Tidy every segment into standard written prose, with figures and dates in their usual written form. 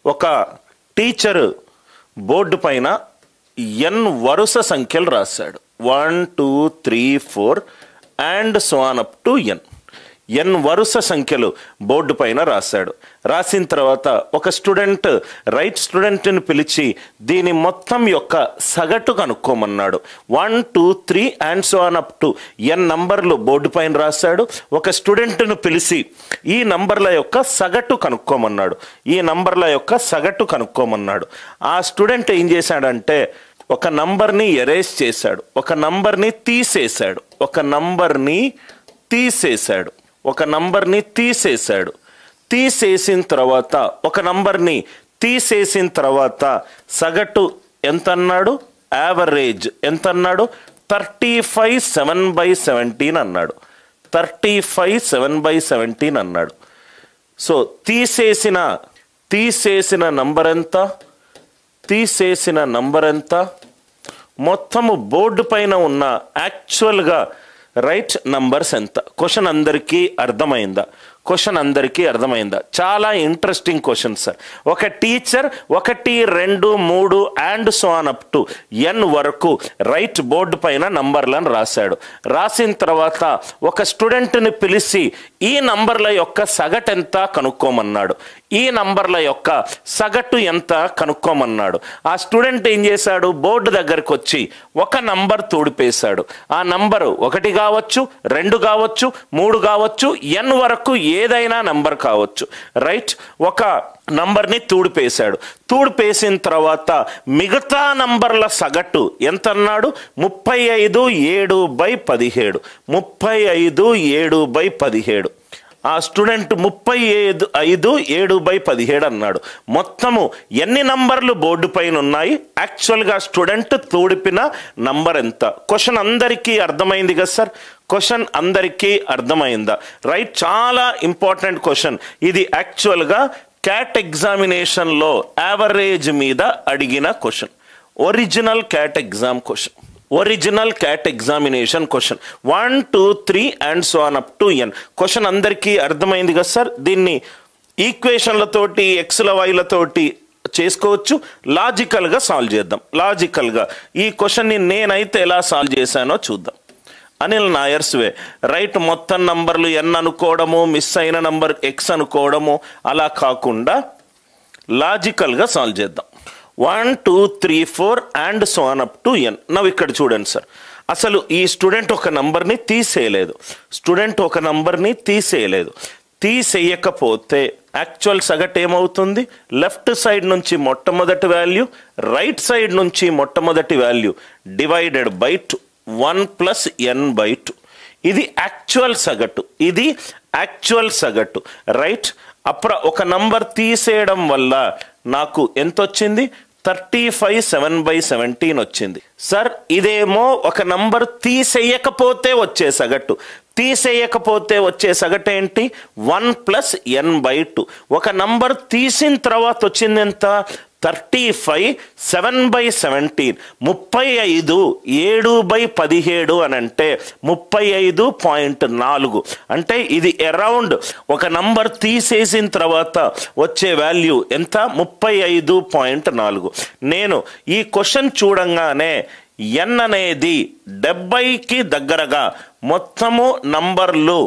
ఒక teacher board పైన ఎన్ వరుస సంఖ్యలు రాశాడు. 1 2 3 4 and so on up to N వరుస సంఖ్యలు బోర్డు పైన రాశాడు. రాసిన తర్వాత ఒక స్టూడెంట్ని పిలిచి దీని మొత్తం యొక్క సగటు కనుక్కోమన్నాడు. 1 2 3 and so on up to N నంబర్లు బోర్డు పైన రాశాడు. ఒక స్టూడెంట్ను పిలిచి ఈ నంబర్ల యొక్క సగటు కనుక్కోమన్నాడు. ఆ స్టూడెంట్ ఏం చేశాడంటే ఒక నంబర్ని ఎరేజ్ చేశాడు, ఒక నంబర్ని తీసేసిన తర్వాత సగటు ఎంత అన్నాడు, యావరేజ్ ఎంత అన్నాడు, 35 7/17 అన్నాడు. 35 7/17 అన్నాడు. సో తీసేసిన నంబర్ ఎంత, మొత్తము బోర్డు పైన ఉన్న యాక్చువల్గా రైట్ నంబర్స్ ఎంత? క్వశ్చన్ అందరికీ అర్థమైందా? చాలా ఇంట్రెస్టింగ్ క్వశ్చన్ సార్. ఒక teacher 1 2 3 and so on up to N వరకు రైట్ బోర్డు పైన నంబర్లను రాశాడు. రాసిన తర్వాత ఒక స్టూడెంట్ని పిలిచి ఈ నంబర్ల యొక్క సగటు ఎంత కనుక్కోమన్నాడు. ఆ స్టూడెంట్ ఏం చేశాడు, బోర్డు దగ్గరకు వచ్చి ఒక నంబర్ తోడిపేశాడు. ఆ నంబరు 1 కావచ్చు, 2 కావచ్చు, 3 కావచ్చు, ఎన్ వరకు ఏదైనా నంబర్ కావచ్చు. రైట్, ఒక నంబర్ని తూడిపేసిన తర్వాత మిగతా నంబర్ల సగటు ఎంత అన్నాడు, 35 7/17. 35 7/17. ఆ స్టూడెంట్ 35 7/17 అన్నాడు. మొత్తము ఎన్ని నంబర్లు బోర్డు పైన ఉన్నాయి, యాక్చువల్గా స్టూడెంట్ తోడిపిన నంబర్ ఎంత? క్వశ్చన్ అందరికీ అర్థమైంది కదా సార్? రైట్, చాలా ఇంపార్టెంట్ క్వశ్చన్ ఇది. యాక్చువల్గా క్యాట్ ఎగ్జామినేషన్లో యావరేజ్ మీద అడిగిన question, original CAT examination question. 1 2 3 and so on up to N. Question అందరికీ అర్థమైంది కదా సార్? దీన్ని ఈక్వేషన్లతోటి ఎక్స్ల వైలతోటి చేసుకోవచ్చు, లాజికల్గా సాల్వ్ చేద్దాం. ఈ క్వశ్చన్ని నేనైతే ఎలా సాల్వ్ చేశానో చూద్దాం. అనిల్ నాయర్స్ వే. రైట్, మొత్తం నంబర్లు ఎన్ అనుకోవడము, మిస్ అయిన నంబర్ ఎక్స్ అనుకోవడము అలా కాకుండా లాజికల్గా సాల్వ్ చేద్దాం. 1 2 3 4 and so on up to N. నవ్వు ఇక్కడ చూడండి సార్, అసలు ఈ స్టూడెంట్ ఒక నంబర్ని తీసేయకపోతే యాక్చువల్ సగటు ఏమవుతుంది, లెఫ్ట్ సైడ్ నుంచి మొట్టమొదటి వాల్యూ, రైట్ సైడ్ నుంచి మొట్టమొదటి వాల్యూ డివైడెడ్ బై 2, 1 + n/2. ఇది యాక్చువల్ సగటు. రైట్, ఒక నంబర్ తీసేయడం వల్ల నాకు ఎంత వచ్చింది, 35 7/17 వచ్చింది. సార్ ఇదేమో ఒక నంబర్ తీసేయకపోతే వచ్చే సగటు ఏంటి, 1 + n/2. ఒక నంబర్ తీసిన తర్వాత వచ్చింది ఎంత, 35 7/17. 35 7/17 అని అంటే 35.4. అంటే ఇది అరౌండ్ ఒక నంబర్ తీసేసిన తర్వాత వచ్చే వాల్యూ ఎంత, 35.4. నేను ఈ క్వశ్చన్ చూడంగానే ఎన్ అనేది 70కి దగ్గరగా, మొత్తము నంబర్లు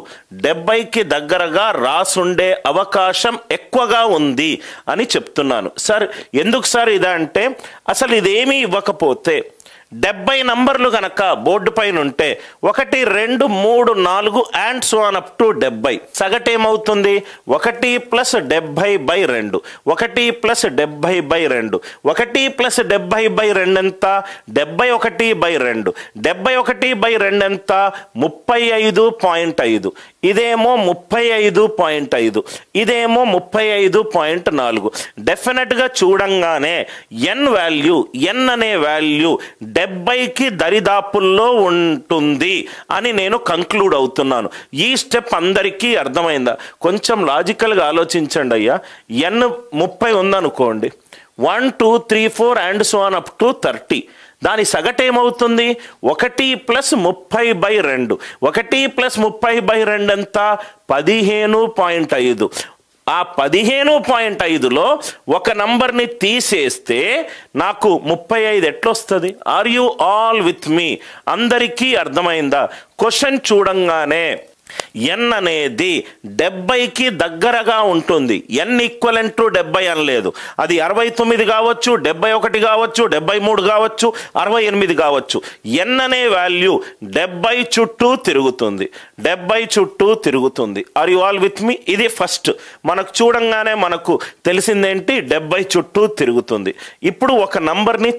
70కి దగ్గరగా రాసుండే అవకాశం ఎక్కువగా ఉంది అని చెప్తున్నాను. సార్ ఎందుకు సార్ ఇదంటే, అసలు ఇదేమీ ఇవ్వకపోతే 70 నంబర్లు కనుక బోర్డు పైన ఉంటే 1 2 3 4 and so on up to 70 సగటు ఏమవుతుంది, 1 + 70/2. 1 + 70/2. 1 + 70/2 ఎంత, 71/2. 71/2 ఎంత, 35.5. ఇదేమో 35.5, ఇదేమో 35.4. డెఫినెట్గా చూడంగానే ఎన్ అనే వాల్యూ 70కి దరిదాపుల్లో ఉంటుంది అని నేను కంక్లూడ్ అవుతున్నాను. ఈ స్టెప్ అందరికీ అర్థమైందా? కొంచెం లాజికల్గా ఆలోచించండి అయ్యా. ఎన్ 30 ఉందనుకోండి, 1 2 3 4 and so on up to 30. దాని సగటు ఏమవుతుంది, 1 + 30/2. 1 + 30/2 ఎంత, 15.5. ఆ 15.5లో ఒక నంబర్ని తీసేస్తే నాకు 35 ఎట్లొస్తుంది? Are you all with me? అందరికీ అర్థమైందా? క్వశ్చన్ చూడంగానే n అనేది 70కి దగ్గరగా ఉంటుంది. n ఈక్వలెంట్ టు 70 అనలేదు. అది 69 కావచ్చు, 71 కావచ్చు, 73 కావచ్చు, 68 కావచ్చు. n అనే వాల్యూ 70 చుట్టూ తిరుగుతుంది. 70 చుట్టూ తిరుగుతుంది. Are you all with me? ఇది ఫస్ట్ మనకు చూడంగానే మనకు తెలిసిందేంటి? 70 చుట్టూ తిరుగుతుంది. ఇప్పుడు ఒక నంబర్ని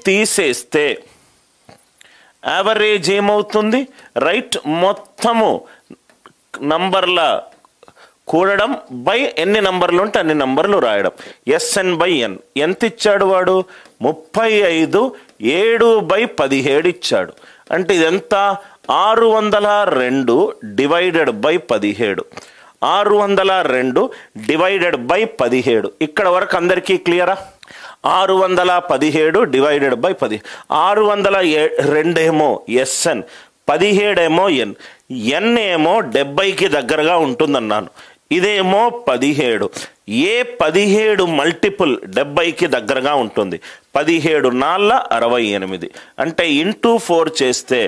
తీసేస్తే యావరేజ్ ఏమవుతుంది? రైట్, మొత్తము నంబర్ల కూడడం బై ఎన్ని నంబర్లు ఉంటే అన్ని నంబర్లు రాయడం. SN/n ఎంత ఇచ్చాడు వాడు? 35 7/17 ఇచ్చాడు. అంటే ఇదెంత? 602 డివైడెడ్ బై 17. 602 divided by 17. ఇక్కడ వరకు అందరికీ క్లియరా? 617 డివైడెడ్ బై 10. 602 ఏమో SN, 17 ఏమో n. n ఏమో 70కి దగ్గరగా ఉంటుందన్నాను. ఇదేమో 17. ఏ 17 మల్టిపుల్ 70కి దగ్గరగా ఉంటుంది? 17 4 68. అంటే ఇంటూ 4 చేస్తే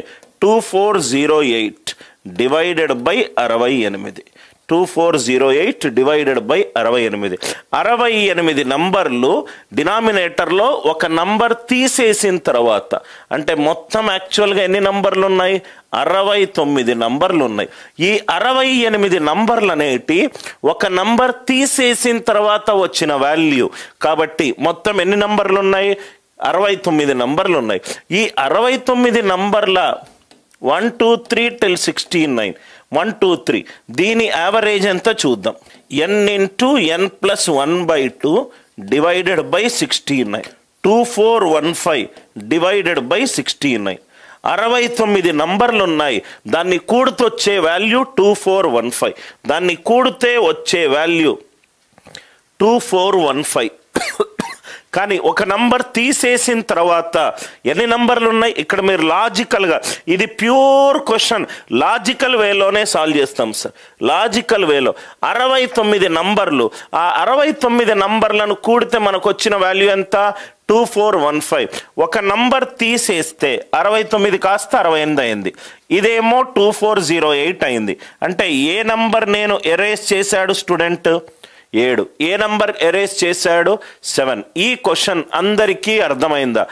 2408 డివైడెడ్ బై 68. 2408 divided by 68. 68 నంబర్లు డినామినేటర్లో ఒక నంబర్ తీసేసిన తర్వాత, అంటే మొత్తం యాక్చువల్గా ఎన్ని నంబర్లు ఉన్నాయి? 69 నంబర్లు ఉన్నాయి. ఈ 68 నంబర్లు అనేటి ఒక నంబర్ తీసేసిన తర్వాత వచ్చిన వాల్యూ. కాబట్టి మొత్తం ఎన్ని నంబర్లు ఉన్నాయి? 69 నంబర్లు ఉన్నాయి. ఈ 69 నంబర్ల 1 2 3 till 69, 1 2 3 దీని యావరేజ్ ఎంత చూద్దాం. n into n plus 1/2 divided by 69. 2415 divided by 69. 69 నంబర్లు ఉన్నాయి. దాన్ని కూడితే వచ్చే వాల్యూ 2415. దాన్ని కూడితే వచ్చే వాల్యూ 2415. కానీ ఒక నంబర్ తీసేసిన తర్వాత ఎన్ని నంబర్లు ఉన్నాయి? ఇక్కడ మీరు లాజికల్గా, ఇది ప్యూర్ క్వశ్చన్, లాజికల్ వేలోనే సాల్వ్ చేస్తాం సార్. లాజికల్ వేలో 69 నంబర్లు. ఆ 69 నంబర్లను కూడితే మనకు వచ్చిన వాల్యూ ఎంత? 2415. ఒక నంబర్ తీసేస్తే 69 కాస్త 68 అయింది. ఇదేమో 2408 అయింది. అంటే ఏ నంబర్ నేను ఎరేస్ చేశాడు స్టూడెంట్? 7. ఏ నంబర్ ఎరేస్ చేశాడు? 7. ఈ క్వశ్చన్ అందరికీ అర్థమైందా?